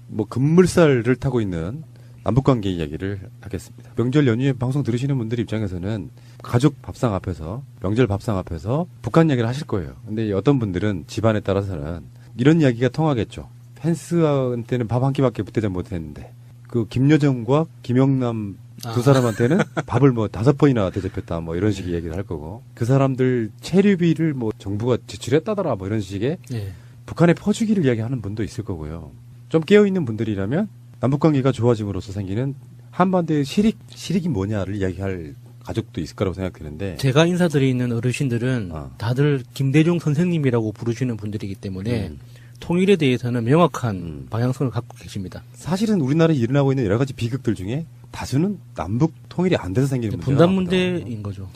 뭐 급물살을 타고 있는 남북관계 이야기를 하겠습니다. 명절 연휴에 방송 들으시는 분들 입장에서는 가족 밥상 앞에서 명절 밥상 앞에서 북한 이야기를 하실 거예요. 근데 어떤 분들은 집안에 따라서는 이런 이야기가 통하겠죠. 펜스한테는 밥 한 끼밖에 대접 못했는데 그 김여정과 김영남 두 사람한테는 밥을 뭐 5번이나 대접했다 뭐 이런 식의 얘기를 할 거고 그 사람들 체류비를 뭐 정부가 지출했다더라 뭐 이런 식의 북한의 퍼주기를 이야기하는 분도 있을 거고요. 좀 깨어있는 분들이라면 남북관계가 좋아짐으로써 생기는 한반도의 실익이 뭐냐를 이야기할 가족도 있을 거라고 생각되는데 제가 인사드리는 어르신들은 다들 김대중 선생님이라고 부르시는 분들이기 때문에 통일에 대해서는 명확한 방향성을 갖고 계십니다. 사실은 우리나라에 일어나고 있는 여러 가지 비극들 중에 다수는 남북 통일이 안 돼서 생기는 문제가 분단 문제인 거죠.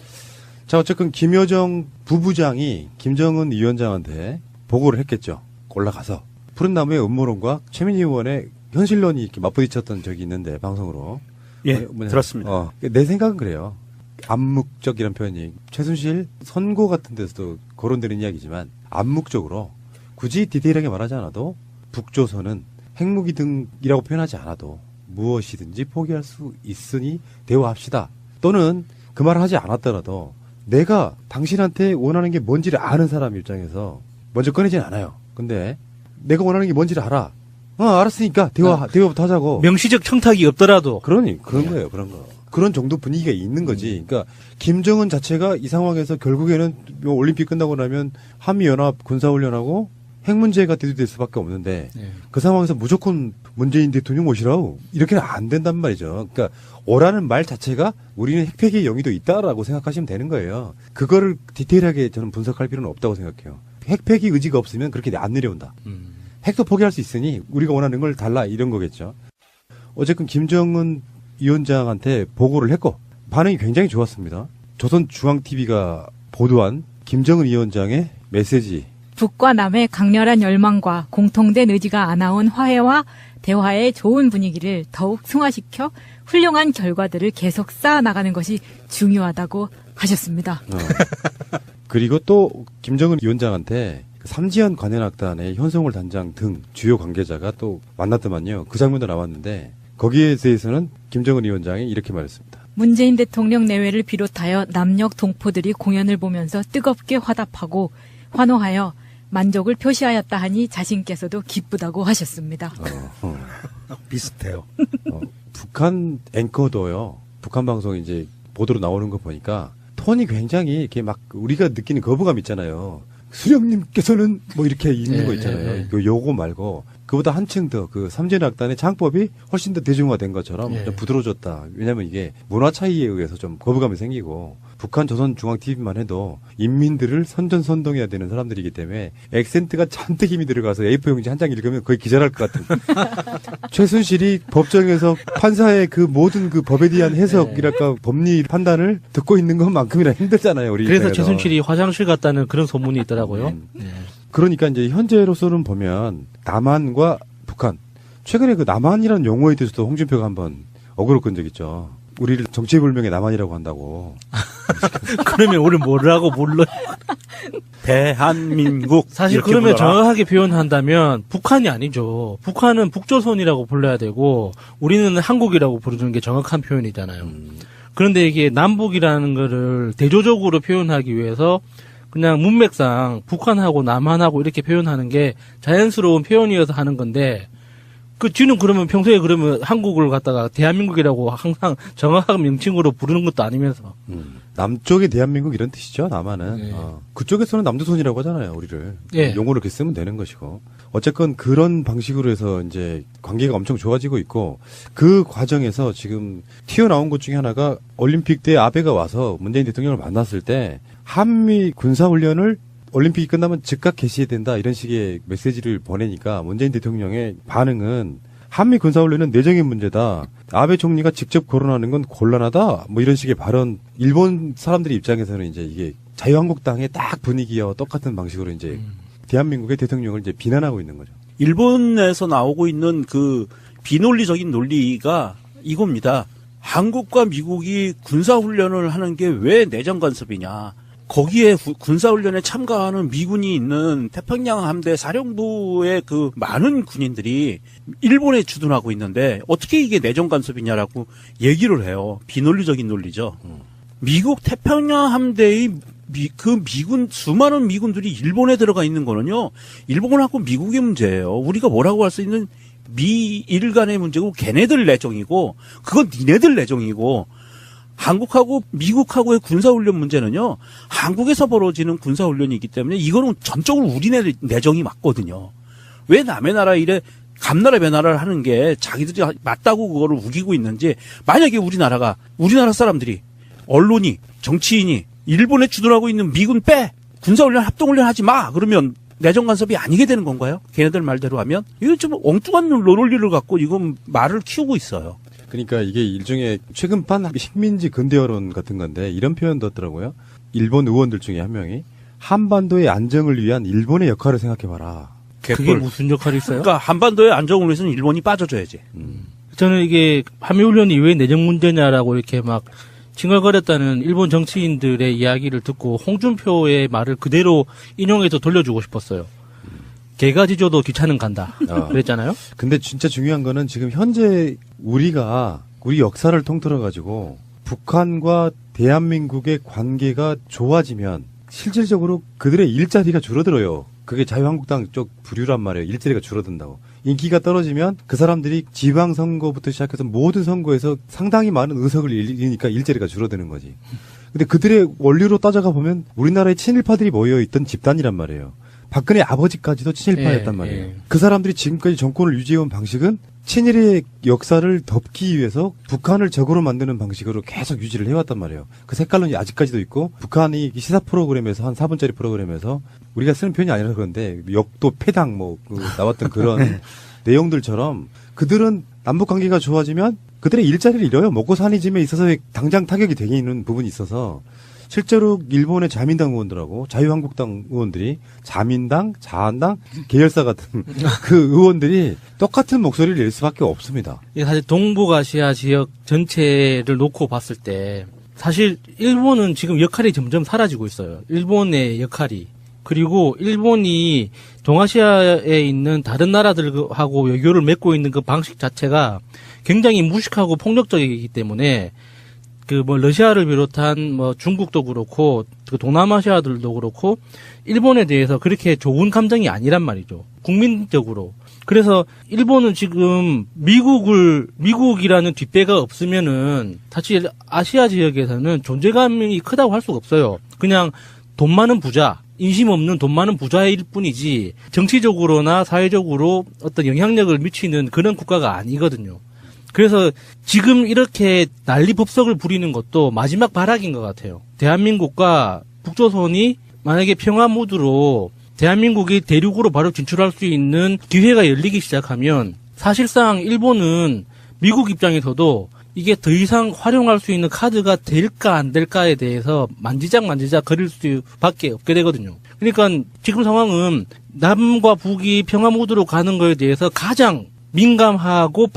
자, 어쨌든 김여정 부부장이 김정은 위원장한테 보고를 했겠죠. 올라가서 푸른 나무의 음모론과 최민희 의원의 현실론이 이렇게 맞부딪혔던 적이 있는데 방송으로 들었습니다. 내 생각은 그래요. 암묵적이라는 표현이 최순실 선고 같은 데서도 거론되는 이야기지만 암묵적으로 굳이 디테일하게 말하지 않아도 북조선은 핵무기 등이라고 표현하지 않아도 무엇이든지 포기할 수 있으니 대화합시다. 또는 그 말을 하지 않았더라도 내가 당신한테 원하는 게 뭔지를 아는 사람 입장에서 먼저 꺼내진 않아요. 근데 내가 원하는 게 뭔지를 알아. 알았으니까 대화부터 하자고. 명시적 청탁이 없더라도. 그런 거예요, 그런 거. 그런 정도 분위기가 있는 거지. 그러니까 김정은 자체가 이 상황에서 결국에는 올림픽 끝나고 나면 한미연합 군사훈련하고 핵 문제가 대두될 수밖에 없는데 그 상황에서 무조건 문재인 대통령 모시라고 이렇게는 안 된단 말이죠. 그러니까 오라는 말 자체가 우리는 핵폐기의 영의도 있다라고 생각하시면 되는 거예요. 그거를 디테일하게 저는 분석할 필요는 없다고 생각해요. 핵폐기 의지가 없으면 그렇게 안 내려온다. 핵도 포기할 수 있으니 우리가 원하는 걸 달라 이런 거겠죠. 어쨌든 김정은 위원장한테 보고를 했고 반응이 굉장히 좋았습니다. 조선중앙TV가 보도한 김정은 위원장의 메시지. 북과 남의 강렬한 열망과 공통된 의지가 안아온 화해와 대화의 좋은 분위기를 더욱 승화시켜 훌륭한 결과들을 계속 쌓아나가는 것이 중요하다고 하셨습니다. 그리고 또 김정은 위원장한테 삼지연 관현악단의 현송월 단장 등 주요 관계자가 또 만났더만요. 그 장면도 나왔는데 거기에 대해서는 김정은 위원장이 이렇게 말했습니다. 문재인 대통령 내외를 비롯하여 남녘 동포들이 공연을 보면서 뜨겁게 화답하고 환호하여 만족을 표시하였다 하니 자신께서도 기쁘다고 하셨습니다. 비슷해요. 북한 앵커도요. 북한 방송 이제 보도로 나오는 거 보니까 톤이 굉장히 이렇게 막 우리가 느끼는 거부감 있잖아요. 수령님께서는 뭐 이렇게 있는 거 있잖아요. 요거 말고 그보다 한층 더 그 삼지연악단의 창법이 훨씬 더 대중화된 것처럼 좀 부드러워졌다. 왜냐하면 이게 문화 차이에 의해서 좀 거부감이 생기고 북한 조선중앙TV만 해도 인민들을 선전선동해야 되는 사람들이기 때문에 액센트가 잔뜩 힘이 들어가서 A4 용지 한 장 읽으면 거의 기절할 것 같은. 최순실이 법정에서 판사의 그 모든 그 법에 대한 해석이랄까 법리 판단을 듣고 있는 것만큼이나 힘들잖아요. 우리 그래서 입장에서. 최순실이 화장실 갔다는 그런 소문이 있더라고요. 그러니까 이제 현재로서는 보면 남한과 북한 최근에 그 남한이라는 용어에 대해서도 홍준표가 한번 어그로 끈 적 있죠. 우리를 정체불명의 남한이라고 한다고. 그러면 우리 뭐라고 불러? 대한민국. 사실 그러면 정확하게 표현한다면 북한이 아니죠. 북한은 북조선이라고 불러야 되고 우리는 한국이라고 부르는 게 정확한 표현이잖아요. 그런데 이게 남북이라는 거를 대조적으로 표현하기 위해서 그냥 문맥상 북한하고 남한하고 이렇게 표현하는 게 자연스러운 표현이어서 하는 건데 그 뒤는 그러면 평소에 그러면 한국을 갖다가 대한민국이라고 항상 정확한 명칭으로 부르는 것도 아니면서 남쪽의 대한민국 이런 뜻이죠. 남한은 그쪽에서는 남조선이라고 하잖아요. 우리를 용어를 이렇게 쓰면 되는 것이고 어쨌건 그런 방식으로 해서 이제 관계가 엄청 좋아지고 있고 그 과정에서 지금 튀어나온 것 중에 하나가 올림픽 때 아베가 와서 문재인 대통령을 만났을 때 한미 군사훈련을 올림픽이 끝나면 즉각 개시해야 된다 이런 식의 메시지를 보내니까 문재인 대통령의 반응은 한미 군사훈련은 내정의 문제다. 아베 총리가 직접 거론하는 건 곤란하다. 뭐 이런 식의 발언. 일본 사람들의 입장에서는 이제 이게 자유한국당의 딱 분위기와 똑같은 방식으로 이제 대한민국의 대통령을 이제 비난하고 있는 거죠. 일본에서 나오고 있는 그 비논리적인 논리가 이겁니다. 한국과 미국이 군사훈련을 하는 게 왜 내정 간섭이냐. 거기에 군사훈련에 참가하는 미군이 있는 태평양 함대 사령부의 그 많은 군인들이 일본에 주둔하고 있는데 어떻게 이게 내정 간섭이냐라고 얘기를 해요. 비논리적인 논리죠. 미국 태평양 함대의 미군 수많은 미군들이 일본에 들어가 있는 거는요. 일본하고 미국의 문제예요. 우리가 뭐라고 할 수 있는 미일 간의 문제고 걔네들 내정이고 그건 니네들 내정이고 한국하고 미국하고의 군사훈련 문제는요. 한국에서 벌어지는 군사훈련이기 때문에 이거는 전적으로 우리네 내정이 맞거든요. 왜 남의 나라 일에 감나라 배나라를 하는 게 자기들이 맞다고 그거를 우기고 있는지 만약에 우리나라 사람들이 언론이 정치인이 일본에 주둔하고 있는 미군 빼 군사훈련 합동훈련 하지 마 그러면 내정 간섭이 아니게 되는 건가요? 걔네들 말대로 하면 이건 좀 엉뚱한 논리를 갖고 이건 말을 키우고 있어요. 그러니까 이게 일종의 최근판 식민지 근대화론 같은 건데 이런 표현도 했더라고요. 일본 의원들 중에 한 명이 한반도의 안정을 위한 일본의 역할을 생각해봐라. 그게 무슨 역할이 있어요? 그러니까 한반도의 안정을 위해서는 일본이 빠져줘야지. 저는 이게 한미훈련이 왜 내정 문제냐라고 이렇게 막 칭얼거렸다는 일본 정치인들의 이야기를 듣고 홍준표의 말을 그대로 인용해서 돌려주고 싶었어요. 개가 짖어도 귀찮은 간다. 그랬잖아요. 근데 진짜 중요한 거는 지금 현재 우리 역사를 통틀어 가지고 북한과 대한민국의 관계가 좋아지면 실질적으로 그들의 일자리가 줄어들어요. 그게 자유한국당 쪽 부류란 말이에요. 일자리가 줄어든다고. 인기가 떨어지면 그 사람들이 지방선거부터 시작해서 모든 선거에서 상당히 많은 의석을 잃으니까 일자리가 줄어드는 거지. 근데 그들의 원리로 따져가 보면 우리나라의 친일파들이 모여있던 집단이란 말이에요. 박근혜 아버지까지도 친일파였단 말이에요. 그 사람들이 지금까지 정권을 유지해온 방식은 친일의 역사를 덮기 위해서 북한을 적으로 만드는 방식으로 계속 유지를 해왔단 말이에요. 그 색깔론이 아직까지도 있고 북한이 시사 프로그램에서 한 4분짜리 프로그램에서 우리가 쓰는 표현이 아니라 그런데 역도 패당 나왔던 그런 내용들처럼 그들은 남북 관계가 좋아지면 그들의 일자리를 잃어요. 먹고 사는 짐에 있어서 당장 타격이 되게 있는 부분이 있어서 실제로 일본의 자민당 의원들하고 자유한국당 의원들이 자민당, 자한당, 계열사 같은 그 의원들이 똑같은 목소리를 낼 수밖에 없습니다. 사실 동북아시아 지역 전체를 놓고 봤을 때 사실 일본은 지금 역할이 점점 사라지고 있어요. 일본의 역할이. 그리고 일본이 동아시아에 있는 다른 나라들하고 외교를 맺고 있는 그 방식 자체가 굉장히 무식하고 폭력적이기 때문에 러시아를 비롯한 중국도 그렇고 그 동남아시아들도 그렇고 일본에 대해서 그렇게 좋은 감정이 아니란 말이죠. 국민적으로. 그래서 일본은 지금 미국이라는 뒷배가 없으면은 사실 아시아 지역에서는 존재감이 크다고 할 수가 없어요. 그냥 돈 많은 부자, 인심 없는 돈 많은 부자일 뿐이지 정치적으로나 사회적으로 어떤 영향력을 미치는 그런 국가가 아니거든요. 그래서 지금 이렇게 난리법석을 부리는 것도 마지막 발악인 것 같아요. 대한민국과 북조선이 만약에 평화 모드로 대한민국이 대륙으로 바로 진출할 수 있는 기회가 열리기 시작하면 사실상 일본은 미국 입장에서도 이게 더 이상 활용할 수 있는 카드가 될까 안 될까에 대해서 만지작 거릴 수밖에 없게 되거든요. 그러니까 지금 상황은 남과 북이 평화 모드로 가는 거에 대해서 가장 민감하고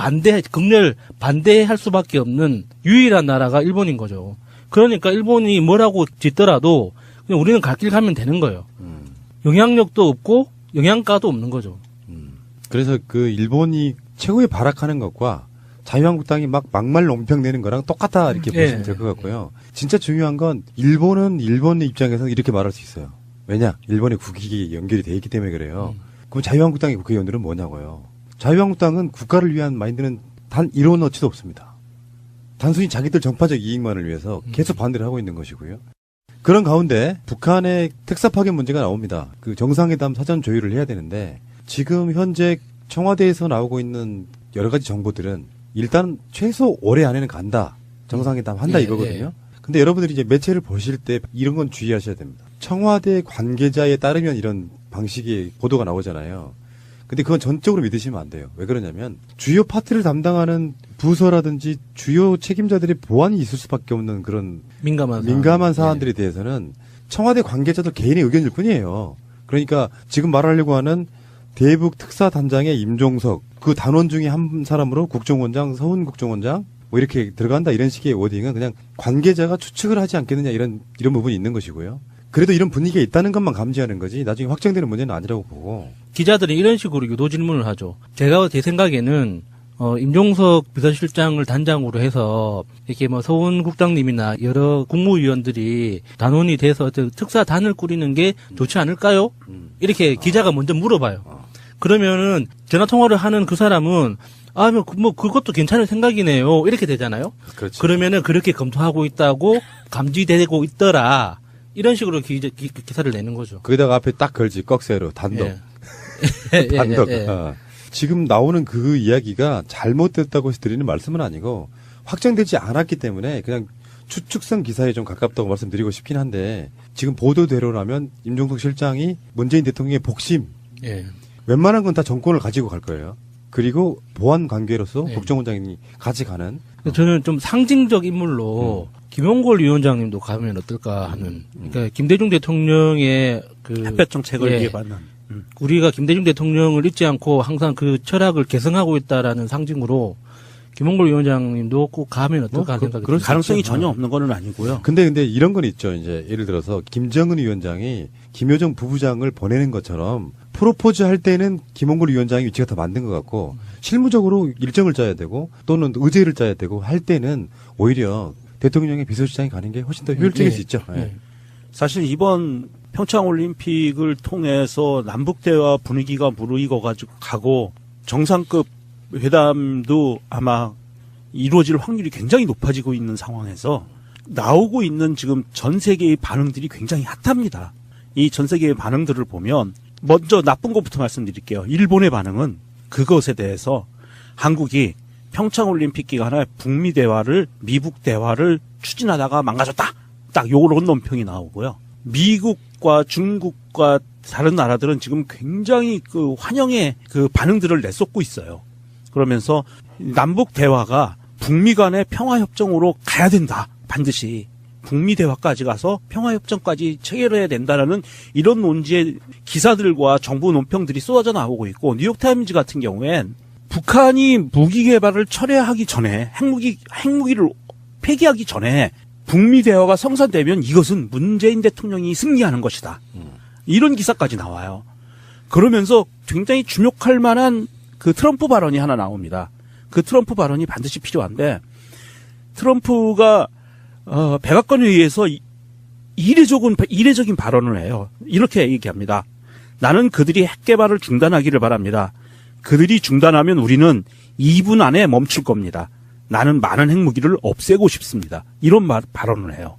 극렬 반대할 수밖에 없는 유일한 나라가 일본인 거죠. 그러니까 일본이 뭐라고 짓더라도 그냥 우리는 갈 길 가면 되는 거예요. 영향력도 없고 영양가도 없는 거죠. 그래서 그 일본이 최고의 발악하는 것과 자유한국당이 막말 논평 내는 거랑 똑같다 이렇게 보시면 될 것 같고요. 진짜 중요한 건 일본은 일본의 입장에서 이렇게 말할 수 있어요. 왜냐? 일본의 국익이 연결이 돼 있기 때문에 그래요. 그럼 자유한국당의 국회의원들은 뭐냐고요. 자유한국당은 국가를 위한 마인드는 단 1원어치도 없습니다. 단순히 자기들 정파적 이익만을 위해서 계속 반대를 하고 있는 것이고요. 그런 가운데 북한의 특사 파견 문제가 나옵니다. 그 정상회담 사전 조율을 해야 되는데 지금 현재 청와대에서 나오고 있는 여러 가지 정보들은 일단 최소 올해 안에는 간다. 정상회담 한다 이거거든요. 근데 여러분들이 이제 매체를 보실 때 이런 건 주의하셔야 됩니다. 청와대 관계자에 따르면 이런 방식의 보도가 나오잖아요. 근데 그건 전적으로 믿으시면 안 돼요. 왜 그러냐면 주요 파트를 담당하는 부서라든지 주요 책임자들의 보안이 있을 수밖에 없는 그런 민감한 사안들에 대해서는 청와대 관계자들 개인의 의견일 뿐이에요. 그러니까 지금 말하려고 하는 대북 특사단장의 임종석 그 단원 중에 한 사람으로 국정원장, 서훈국정원장 이렇게 들어간다 이런 식의 워딩은 그냥 관계자가 추측을 하지 않겠느냐 이런 부분이 있는 것이고요. 그래도 이런 분위기가 있다는 것만 감지하는 거지 나중에 확정되는 문제는 아니라고 보고. 기자들이 이런 식으로 유도 질문을 하죠. 제 생각에는 임종석 비서실장을 단장으로 해서 이렇게 뭐 서훈 국장님이나 여러 국무위원들이 단원이 돼서 특사단을 꾸리는 게 좋지 않을까요? 이렇게 기자가 먼저 물어봐요. 그러면은 전화 통화를 하는 그 사람은 뭐 그것도 괜찮은 생각이네요. 이렇게 되잖아요. 그렇지. 그러면은 그렇게 검토하고 있다고 감지되고 있더라. 이런 식으로 기사를 내는 거죠. 거기다가 앞에 딱 걸지 꺽쇠로 단독. 단독. 지금 나오는 그 이야기가 잘못됐다고 해서 드리는 말씀은 아니고 확정되지 않았기 때문에 그냥 추측성 기사에 좀 가깝다고 말씀드리고 싶긴 한데 지금 보도대로라면 임종석 실장이 문재인 대통령의 복심 예. 웬만한 건 다 정권을 가지고 갈 거예요. 그리고 보안 관계로서 예. 국정원장이 같이 가는. 저는 좀 상징적 인물로 김용걸 위원장님도 가면 어떨까 하는. 그러니까 김대중 대통령의 그 햇볕 정책을 예. 이해받는. 우리가 김대중 대통령을 잊지 않고 항상 그 철학을 계승하고 있다라는 상징으로 김용걸 위원장님도 꼭 가면 어떨까 하는 생각이 그럴 듭니다. 수 가능성이 있죠. 전혀 없는 거는 아니고요. 근데 이런 건 있죠. 이제 예를 들어서 김정은 위원장이 김여정 부부장을 보내는 것처럼 프로포즈 할 때는 김홍걸 위원장이 위치가 더 맞는 것 같고 실무적으로 일정을 짜야 되고 또는 의제를 짜야 되고 할 때는 오히려 대통령의 비서실장이 가는 게 훨씬 더 효율적일 수 있죠. 예. 사실 이번 평창올림픽을 통해서 남북대화 분위기가 무르익어 가고 정상급 회담도 아마 이루어질 확률이 굉장히 높아지고 있는 상황에서 나오고 있는 지금 전 세계의 반응들이 굉장히 핫합니다. 이 전 세계의 반응들을 보면 먼저 나쁜 것부터 말씀드릴게요. 일본의 반응은 그것에 대해서 한국이 평창올림픽 기간에 북미 대화를 미북 대화를 추진하다가 망가졌다. 딱 요런 논평이 나오고요. 미국과 중국과 다른 나라들은 지금 굉장히 그 환영의 그 반응들을 내쏟고 있어요. 그러면서 남북 대화가 북미 간의 평화 협정으로 가야 된다. 반드시 북미 대화까지 가서 평화 협정까지 체결해야 된다라는 이런 논지의 기사들과 정부 논평들이 쏟아져 나오고 있고 뉴욕타임즈 같은 경우엔 북한이 무기 개발을 철회하기 전에 핵무기를 폐기하기 전에 북미 대화가 성사되면 이것은 문재인 대통령이 승리하는 것이다. 이런 기사까지 나와요. 그러면서 굉장히 주목할 만한 그 트럼프 발언이 하나 나옵니다. 그 트럼프 발언이 반드시 필요한데 트럼프가 백악관에 의해서 이례적인 발언을 해요. 이렇게 얘기합니다. 나는 그들이 핵 개발을 중단하기를 바랍니다. 그들이 중단하면 우리는 2분 안에 멈출 겁니다. 나는 많은 핵무기를 없애고 싶습니다. 이런 발언을 해요.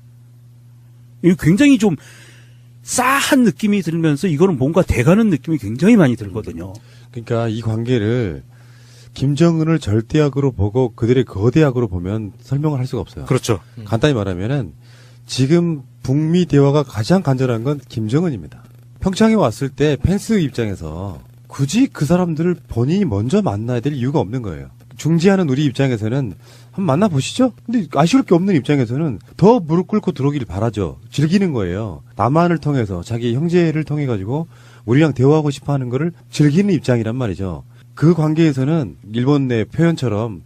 이거 굉장히 좀 싸한 느낌이 들면서 이거는 뭔가 돼가는 느낌이 굉장히 많이 들거든요. 그러니까 이 관계를 김정은을 절대악으로 보고 그들의 거대악으로 보면 설명을 할 수가 없어요. 그렇죠. 간단히 말하면은 지금 북미 대화가 가장 간절한 건 김정은입니다. 평창에 왔을 때 펜스 입장에서 굳이 그 사람들을 본인이 먼저 만나야 될 이유가 없는 거예요. 중재하는 우리 입장에서는 한번 만나보시죠. 근데 아쉬울 게 없는 입장에서는 더 무릎 꿇고 들어오기를 바라죠. 즐기는 거예요. 남한을 통해서 자기 형제를 통해 가지고 우리랑 대화하고 싶어 하는 거를 즐기는 입장이란 말이죠. 그 관계에서는 일본 내 표현처럼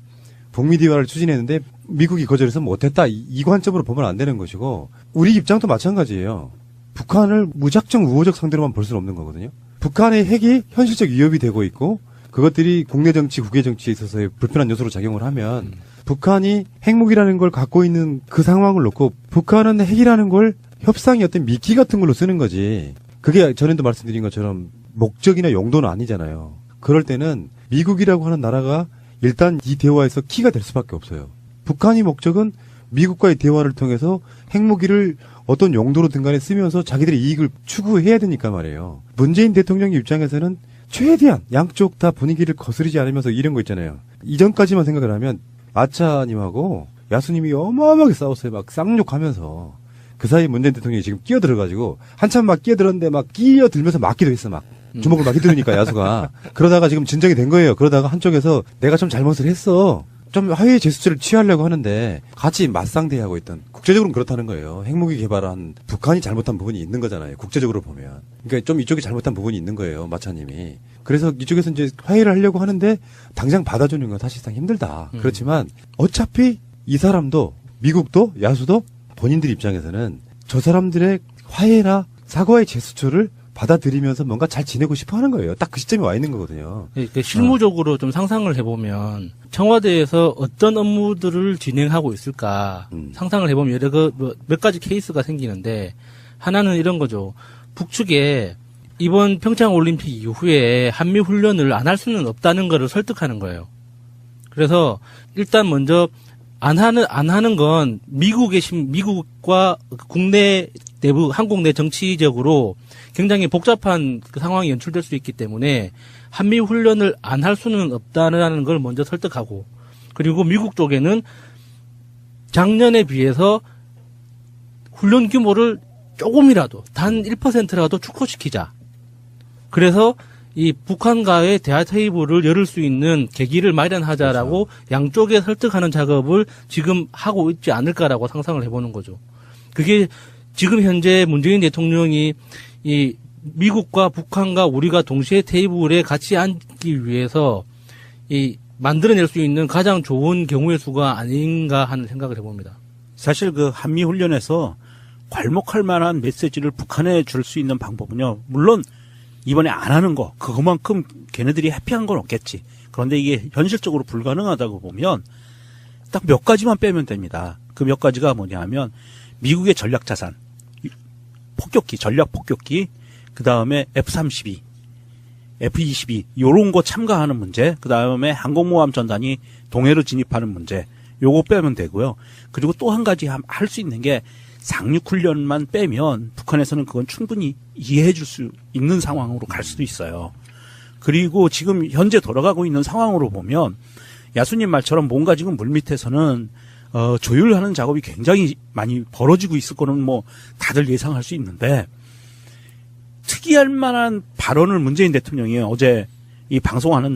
북미 대화를 추진했는데 미국이 거절해서 못했다. 이 관점으로 보면 안 되는 것이고 우리 입장도 마찬가지예요. 북한을 무작정 우호적 상대로만 볼 수는 없는 거거든요. 북한의 핵이 현실적 위협이 되고 있고 그것들이 국내 정치, 국외 정치에 있어서의 불편한 요소로 작용을 하면 북한이 핵무기라는 걸 갖고 있는 그 상황을 놓고 북한은 핵이라는 걸 협상의 어떤 미끼 같은 걸로 쓰는 거지. 그게 전에도 말씀드린 것처럼 목적이나 용도는 아니잖아요. 그럴 때는 미국이라고 하는 나라가 일단 이 대화에서 키가 될 수밖에 없어요. 북한이 목적은 미국과의 대화를 통해서 핵무기를 어떤 용도로든 간에 쓰면서 자기들의 이익을 추구해야 되니까 말이에요. 문재인 대통령 입장에서는 최대한 양쪽 다 분위기를 거스르지 않으면서 이런 거 있잖아요. 이전까지만 생각을 하면 아차님하고 야수님이 어마어마하게 싸웠어요. 막 쌍욕하면서. 그 사이 문재인 대통령이 지금 끼어들어가지고 한참 막 끼어들었는데 막 끼어들면서 맞기도 했어. 막 주먹을 막 휘두르니까 야수가. 그러다가 지금 진정이 된 거예요. 그러다가 한쪽에서 내가 좀 잘못을 했어. 좀 화해의 제스처를 취하려고 하는데 같이 맞상대하고 있던 국제적으로는 그렇다는 거예요. 핵무기 개발한 북한이 잘못한 부분이 있는 거잖아요. 국제적으로 보면. 그러니까 좀 이쪽이 잘못한 부분이 있는 거예요. 마차님이. 그래서 이쪽에서 이제 화해를 하려고 하는데 당장 받아주는 건 사실상 힘들다. 그렇지만 어차피 이 사람도 미국도 야수도 본인들 입장에서는 저 사람들의 화해나 사과의 제스처를 받아들이면서 뭔가 잘 지내고 싶어 하는 거예요. 딱 그 시점에 와 있는 거거든요. 그러니까 실무적으로 좀 상상을 해보면 청와대에서 어떤 업무들을 진행하고 있을까 상상을 해보면 몇 가지 케이스가 생기는데 하나는 이런 거죠. 북측에 이번 평창 올림픽 이후에 한미 훈련을 안 할 수는 없다는 거를 설득하는 거예요. 그래서 일단 먼저 안 하는 건 미국과 국내 내부 한국 내 정치적으로 굉장히 복잡한 그 상황이 연출될 수 있기 때문에 한미 훈련을 안 할 수는 없다는 걸 먼저 설득하고, 그리고 미국 쪽에는 작년에 비해서 훈련 규모를 조금이라도 단 1%라도 축소시키자. 그래서 이 북한과의 대화 테이블을 열을 수 있는 계기를 마련하자라고 양쪽에 설득하는 작업을 지금 하고 있지 않을까라고 상상을 해보는 거죠. 그게 지금 현재 문재인 대통령이 이 미국과 북한과 우리가 동시에 테이블에 같이 앉기 위해서 이 만들어낼 수 있는 가장 좋은 경우의 수가 아닌가 하는 생각을 해봅니다. 사실 그 한미 훈련에서 괄목할 만한 메시지를 북한에 줄 수 있는 방법은요. 물론 이번에 안 하는 거 그것만큼 걔네들이 해피한 건 없겠지. 그런데 이게 현실적으로 불가능하다고 보면 딱 몇 가지만 빼면 됩니다. 그 몇 가지가 뭐냐면 미국의 전략 자산, 폭격기, 전략 폭격기, 그 다음에 F-32, F-22 요런 거 참가하는 문제, 그 다음에 항공모함 전단이 동해로 진입하는 문제, 요거 빼면 되고요. 그리고 또 한 가지 할 수 있는 게 상륙훈련만 빼면 북한에서는 그건 충분히 이해해 줄 수 있는 상황으로 갈 수도 있어요. 그리고 지금 현재 돌아가고 있는 상황으로 보면 야수님 말처럼 뭔가 지금 물밑에서는 조율하는 작업이 굉장히 많이 벌어지고 있을 거는 뭐 다들 예상할 수 있는데, 특이할 만한 발언을 문재인 대통령이 어제 이 방송하는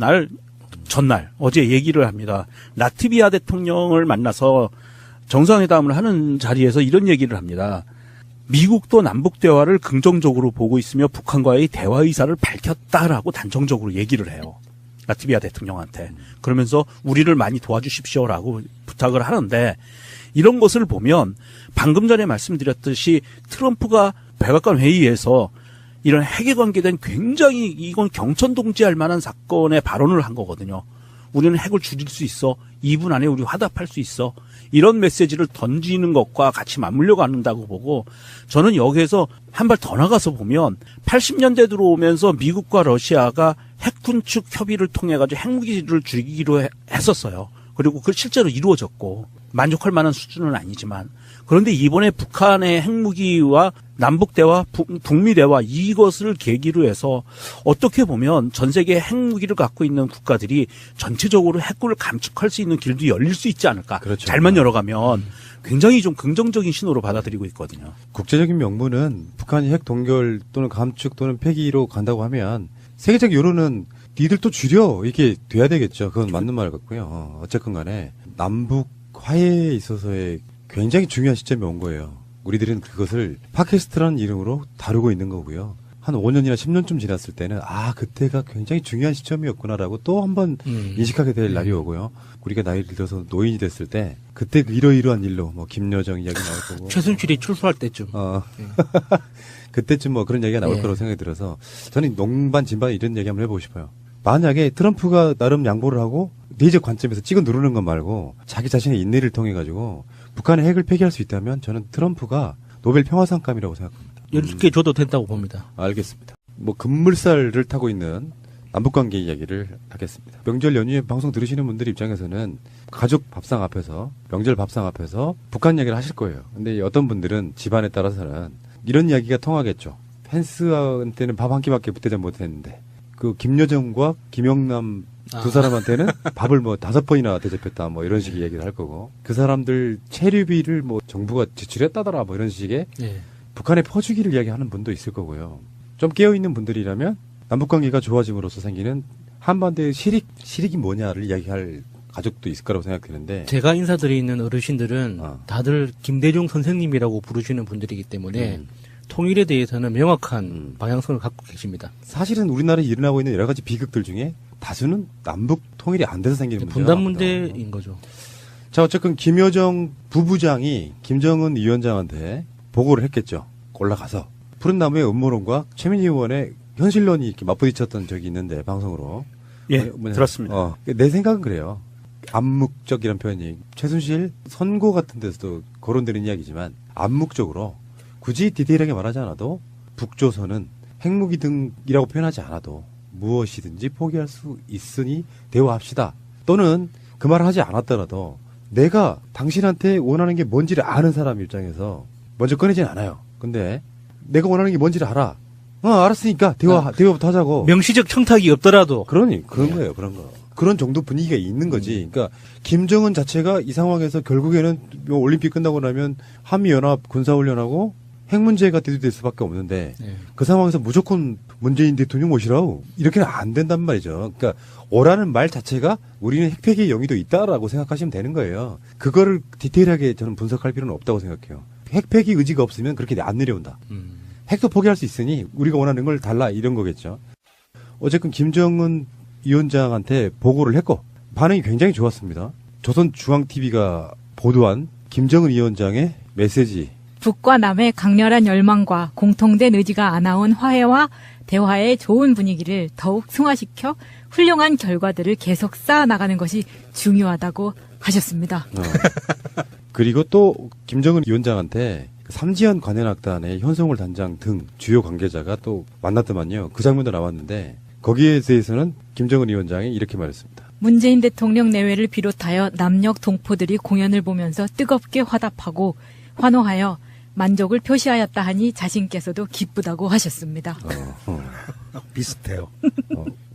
전날 어제 얘기를 합니다. 라트비아 대통령을 만나서 정상회담을 하는 자리에서 이런 얘기를 합니다. 미국도 남북 대화를 긍정적으로 보고 있으며 북한과의 대화 의사를 밝혔다라고 단정적으로 얘기를 해요. 라트비아 대통령한테. 그러면서 우리를 많이 도와주십시오라고 부탁을 하는데, 이런 것을 보면 방금 전에 말씀드렸듯이 트럼프가 백악관 회의에서 이런 핵에 관계된 굉장히 이건 경천동지할 만한 사건의 발언을 한 거거든요. 우리는 핵을 줄일 수 있어. 2분 안에 우리 화답할 수 있어. 이런 메시지를 던지는 것과 같이 맞물려 가는다고 보고, 저는 여기에서 한 발 더 나가서 보면 80년대 들어오면서 미국과 러시아가 핵 군축 협의를 통해 가지고 핵무기를 줄이기로 했었어요. 그리고 그 실제로 이루어졌고 만족할 만한 수준은 아니지만, 그런데 이번에 북한의 핵무기와 남북 대화, 북미 대화 이것을 계기로 해서 어떻게 보면 전 세계 핵무기를 갖고 있는 국가들이 전체적으로 핵군을 감축할 수 있는 길도 열릴 수 있지 않을까. 그렇죠. 잘만 열어가면 굉장히 좀 긍정적인 신호로 받아들이고 있거든요. 국제적인 명분은 북한이 핵 동결 또는 감축 또는 폐기로 간다고 하면 세계적 여론은 니들 또 줄여 이게 돼야 되겠죠. 그건 맞는 말 같고요. 어쨌건 간에 남북 화해에 있어서의 굉장히 중요한 시점이 온 거예요. 우리들은 그것을 팟캐스트라는 이름으로 다루고 있는 거고요. 한 5년이나 10년쯤 지났을 때는 그때가 굉장히 중요한 시점이었구나라고 또 한 번 인식하게 될 날이 오고요. 우리가 나이를 들어서 노인이 됐을 때 그때 이러이러한 일로 뭐 김여정 이야기 나올 거고 최순실이 출소할 때쯤. 그때쯤 뭐 그런 얘기가 나올 거라고 생각이 들어서 저는 농반 진반 이런 얘기 한번 해보고 싶어요. 만약에 트럼프가 나름 양보를 하고 내적 관점에서 찍어 누르는 것 말고 자기 자신의 인내를 통해 가지고 북한의 핵을 폐기할 수 있다면 저는 트럼프가 노벨 평화상감이라고 생각합니다. 이렇게 줘도 된다고 봅니다. 알겠습니다. 뭐 급물살을 타고 있는 남북관계 이야기를 하겠습니다. 명절 연휴에 방송 들으시는 분들 입장에서는 가족 밥상 앞에서 명절 밥상 앞에서 북한 이야기를 하실 거예요. 근데 어떤 분들은 집안에 따라서는 이런 이야기가 통하겠죠. 펜스한테는 밥 한 끼밖에 대접 못했는데 그 김여정과 김영남 두 사람한테는 밥을 뭐 5번이나 대접했다 뭐 이런 식의 얘기를 할 거고, 그 사람들 체류비를 뭐 정부가 지출했다더라 뭐 이런 식의 북한의 퍼주기를 이야기하는 분도 있을 거고요. 좀 깨어있는 분들이라면 남북관계가 좋아짐으로써 생기는 한반도의 실익이 뭐냐를 이야기할 가족도 있을 거라고 생각되는데, 제가 인사드리는 어르신들은 다들 김대중 선생님이라고 부르시는 분들이기 때문에 통일에 대해서는 명확한 방향성을 갖고 계십니다. 사실은 우리나라에 일어나고 있는 여러 가지 비극들 중에 다수는 남북 통일이 안 돼서 생기는 문제가 분단 문제인 거죠. 자, 어쨌든 김여정 부부장이 김정은 위원장한테 보고를 했겠죠. 올라가서 푸른 나무의 음모론과 최민희 의원의 현실론이 이렇게 맞부딪혔던 적이 있는데 방송으로. 예, 들었습니다. 내 생각은 그래요. 암묵적이라는 표현이 최순실 선고 같은 데서도 거론되는 이야기지만 암묵적으로 굳이 디테일하게 말하지 않아도 북조선은 핵무기 등이라고 표현하지 않아도 무엇이든지 포기할 수 있으니 대화합시다. 또는 그 말을 하지 않았더라도 내가 당신한테 원하는 게 뭔지를 아는 사람 입장에서 먼저 꺼내진 않아요. 근데 내가 원하는 게 뭔지를 알아. 알았으니까 대화부터 하자고. 명시적 청탁이 없더라도. 그런 거예요, 그런 거. 그런 정도 분위기가 있는 거지. 그러니까 김정은 자체가 이 상황에서 결국에는 올림픽 끝나고 나면 한미연합 군사훈련하고 핵 문제가 대두될 수밖에 없는데 그 상황에서 무조건 문재인 대통령 모시라고 이렇게는 안 된단 말이죠. 그러니까 오라는 말 자체가 우리는 핵폐기의 용의도 있다라고 생각하시면 되는 거예요. 그거를 디테일하게 저는 분석할 필요는 없다고 생각해요. 핵폐기 의지가 없으면 그렇게 안 내려온다. 핵도 포기할 수 있으니 우리가 원하는 걸 달라 이런 거겠죠. 어쨌든 김정은 위원장한테 보고를 했고 반응이 굉장히 좋았습니다. 조선중앙TV가 보도한 김정은 위원장의 메시지. 북과 남의 강렬한 열망과 공통된 의지가 안아온 화해와 대화의 좋은 분위기를 더욱 승화시켜 훌륭한 결과들을 계속 쌓아나가는 것이 중요하다고 하셨습니다. 그리고 또 김정은 위원장한테 삼지연 관현악단의 현성월 단장 등 주요 관계자가 또 만났더만요. 그 장면도 나왔는데 거기에 대해서는 김정은 위원장이 이렇게 말했습니다. 문재인 대통령 내외를 비롯하여 남녘 동포들이 공연을 보면서 뜨겁게 화답하고 환호하여 만족을 표시하였다 하니 자신께서도 기쁘다고 하셨습니다. 비슷해요.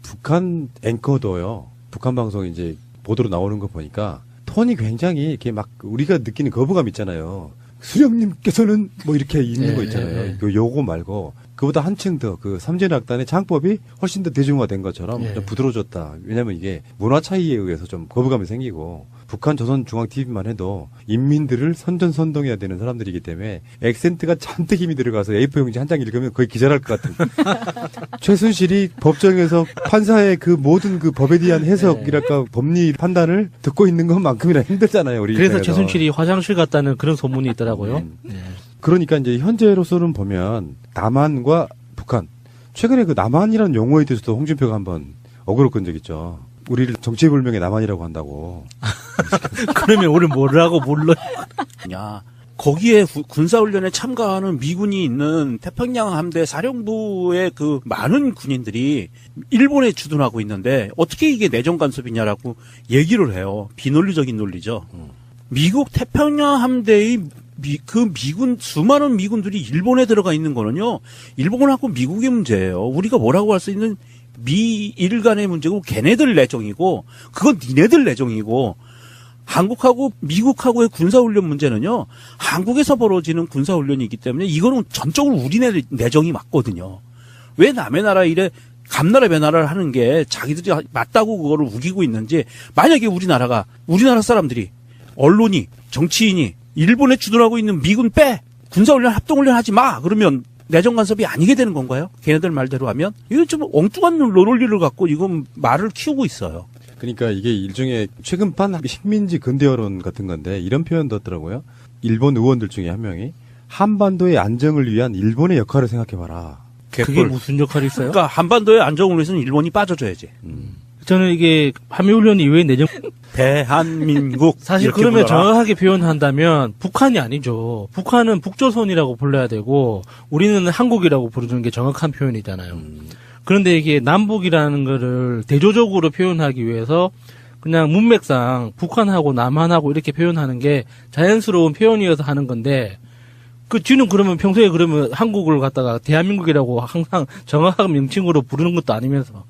북한 앵커도요. 북한 방송 이제 보도로 나오는 거 보니까 톤이 굉장히 이렇게 막 우리가 느끼는 거부감 있잖아요. 수령님께서는 뭐 이렇게 있는 거 있잖아요. 그 요거 말고 그보다 한층 더 그 삼지연 악단의 창법이 훨씬 더 대중화된 것처럼 좀 부드러워졌다. 왜냐하면 이게 문화 차이에 의해서 좀 거부감이 생기고 북한 조선중앙TV만 해도 인민들을 선전선동해야 되는 사람들이기 때문에 액센트가 잔뜩 힘이 들어가서 A4 용지 한 장 읽으면 거의 기절할 것 같은. 최순실이 법정에서 판사의 그 모든 그 법에 대한 해석이랄까 법리 판단을 듣고 있는 것만큼이나 힘들잖아요. 우리 그래서 입장에서. 최순실이 화장실 갔다는 그런 소문이 있더라고요. 그러니까 이제 현재로서는 보면 남한과 북한. 최근에 그 남한이라는 용어에 대해서도 홍준표가 한번 어그로 끈 적 있죠. 우리를 정체불명의 남한이라고 한다고. 그러면 우리 뭐라고 물러? 야, 거기에 군사훈련에 참가하는 미군이 있는 태평양 함대 사령부의 그 많은 군인들이 일본에 주둔하고 있는데 어떻게 이게 내정 간섭이냐라고 얘기를 해요. 비논리적인 논리죠. 미국 태평양 함대의 미군 수많은 미군들이 일본에 들어가 있는 거는요. 일본하고 미국의 문제예요. 우리가 뭐라고 할 수 있는 미일 간의 문제고 걔네들 내정이고 그건 니네들 내정이고 한국하고 미국하고의 군사훈련 문제는요. 한국에서 벌어지는 군사훈련이기 때문에 이거는 전적으로 우리네 내정이 맞거든요. 왜 남의 나라 일에 감나라 배나라를 하는 게 자기들이 맞다고 그거를 우기고 있는지 만약에 우리나라 사람들이 언론이 정치인이 일본에 주둔하고 있는 미군 빼 군사훈련 합동훈련 하지 마 그러면 내정 간섭이 아니게 되는 건가요? 걔네들 말대로 하면 이건 좀 엉뚱한 논리를 갖고 이건 말을 키우고 있어요. 그러니까 이게 일종의 최근판 식민지 근대화론 같은 건데 이런 표현도 했더라고요. 일본 의원들 중에 한 명이 한반도의 안정을 위한 일본의 역할을 생각해봐라. 그게 무슨 역할이 있어요? 그러니까 한반도의 안정을 위해서는 일본이 빠져줘야지. 저는 이게 한미훈련 이후에 내정 대한민국 사실 그러면 정확하게 표현한다면 북한이 아니죠. 북한은 북조선이라고 불러야 되고 우리는 한국이라고 부르는 게 정확한 표현이잖아요. 그런데 이게 남북이라는 거를 대조적으로 표현하기 위해서 그냥 문맥상 북한하고 남한하고 이렇게 표현하는 게 자연스러운 표현이어서 하는 건데 그 뒤는 그러면 평소에 그러면 한국을 갖다가 대한민국이라고 항상 정확한 명칭으로 부르는 것도 아니면서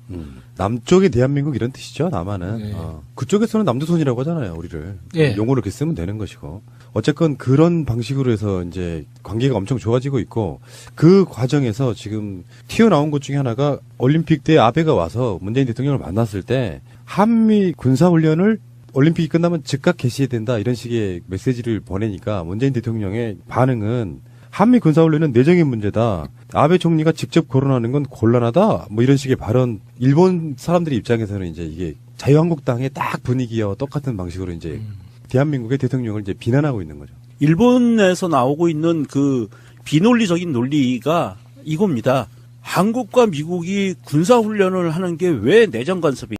남쪽의 대한민국 이런 뜻이죠. 남한은 그쪽에서는 남조선이라고 하잖아요. 우리를 용어를 이렇게 쓰면 되는 것이고 어쨌건 그런 방식으로 해서 이제 관계가 엄청 좋아지고 있고 그 과정에서 지금 튀어나온 것 중에 하나가 올림픽 때 아베가 와서 문재인 대통령을 만났을 때 한미 군사훈련을 올림픽이 끝나면 즉각 개시해야 된다 이런 식의 메시지를 보내니까 문재인 대통령의 반응은 한미 군사훈련은 내정의 문제다. 아베 총리가 직접 거론하는 건 곤란하다. 뭐 이런 식의 발언. 일본 사람들의 입장에서는 이제 이게 자유한국당의 딱 분위기와 똑같은 방식으로 이제 대한민국의 대통령을 이제 비난하고 있는 거죠. 일본에서 나오고 있는 그 비논리적인 논리가 이겁니다. 한국과 미국이 군사훈련을 하는 게 왜 내정 간섭이